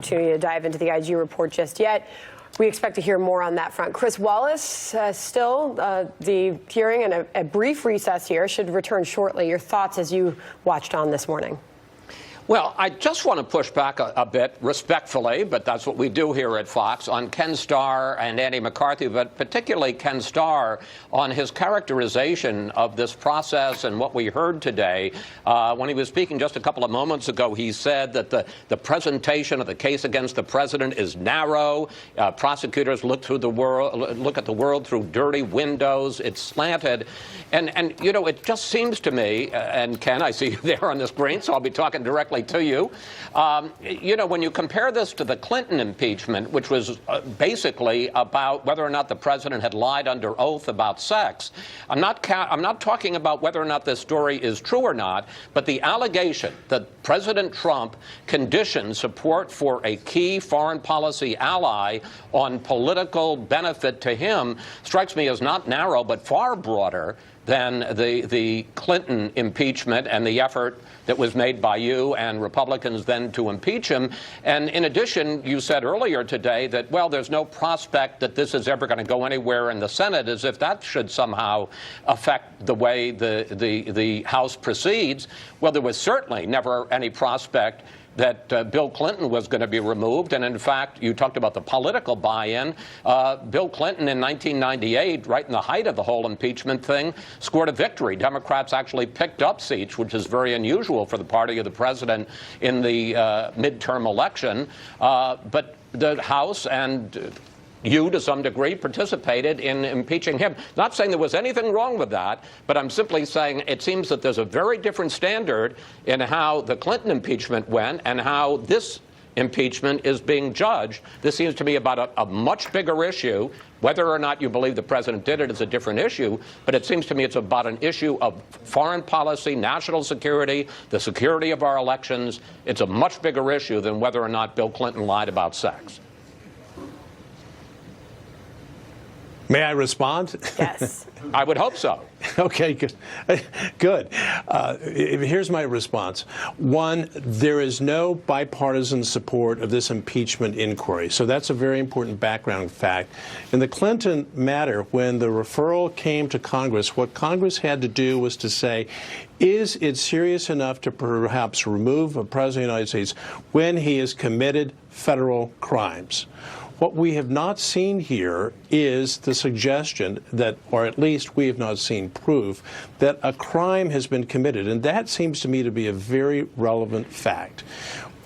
Opportunity to dive into the IG report just yet. We expect to hear more on that front. Chris, Wallace, still the hearing and a brief recess here, should return shortly. Your thoughts as you watched on this morning? Well, I just want to push back a bit, respectfully, but that's what we do here at Fox, on Ken Starr and Andy McCarthy, but particularly Ken Starr on his characterization of this process and what we heard today. When he was speaking just a couple of moments ago, he said that the presentation of the case against the president is narrow. Prosecutors look at the world through dirty windows. It's slanted. And you know, it just seems to me, and Ken, I see you there on the screen, so I'll be talking directly to you. You know, when you compare this to the Clinton impeachment, which was basically about whether or not the president had lied under oath about sex, I'm not talking about whether or not this story is true or not, but the allegation that President Trump conditioned support for a key foreign policy ally on political benefit to him strikes me as not narrow, but far broader than the Clinton impeachment and the effort that was made by you and Republicans then to impeach him. And in addition, you said earlier today that, well, there's no prospect that this is ever going to go anywhere in the Senate, as if that should somehow affect the way the House proceeds. Well, there was certainly never any prospect that Bill Clinton was going to be removed. And in fact, you talked about the political buy-in. Bill Clinton in 1998, right in the height of the whole impeachment thing, scored a victory. Democrats actually picked up seats, which is very unusual for the party of the president in the midterm election. But the House and you, to some degree, participated in impeaching him. Not saying there was anything wrong with that, but I'm simply saying it seems that there's a very different standard in how the Clinton impeachment went and how this impeachment is being judged. This seems to me about a much bigger issue. Whether or not you believe the president did it is a different issue, but it seems to me it's about an issue of foreign policy, national security, the security of our elections. It's a much bigger issue than whether or not Bill Clinton lied about sex. May I respond? Yes. I would hope so. Okay, good. Good. Here's my response. One, there is no bipartisan support of this impeachment inquiry. So that's a very important background fact. In the Clinton matter, when the referral came to Congress, what Congress had to do was to say, is it serious enough to perhaps remove a president of the United States when he has committed federal crimes? What we have not seen here is the suggestion that, or at least we have not seen proof, that a crime has been committed. And that seems to me to be a very relevant fact.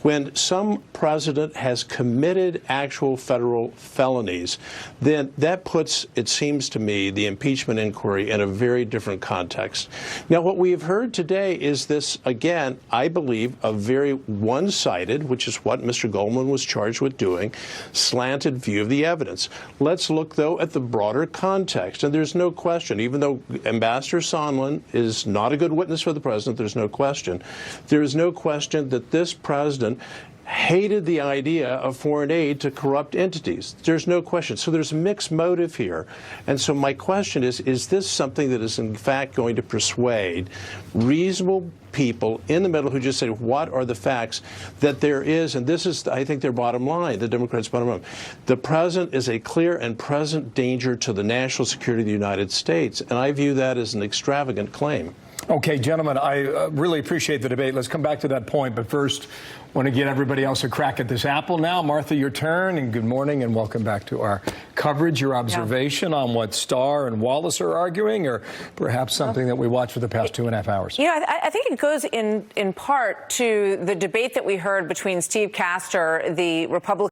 When some president has committed actual federal felonies, then that puts, it seems to me, the impeachment inquiry in a very different context. Now, what we have heard today is this, again, I believe, a very one-sided, which is what Mr. Goldman was charged with doing, slanted view of the evidence. Let's look, though, at the broader context. And there's no question, even though Ambassador Sondland is not a good witness for the president, there's no question. There is no question that this president hated the idea of foreign aid to corrupt entities. There's no question. So there's a mixed motive here. And so my question is this something that is in fact going to persuade reasonable people in the middle who just say, what are the facts that there is, and this is, I think, their bottom line, the Democrats' bottom line. The president is a clear and present danger to the national security of the United States, and I view that as an extravagant claim. Okay, gentlemen, I really appreciate the debate. Let's come back to that point, but first, want to give everybody else a crack at this apple now. Martha, your turn, and good morning, and welcome back to our coverage. Your observation on what Starr and Wallace are arguing, or perhaps something that we watched for the past 2.5 hours? You know, I think it goes in part to the debate that we heard between Steve Castor, the Republican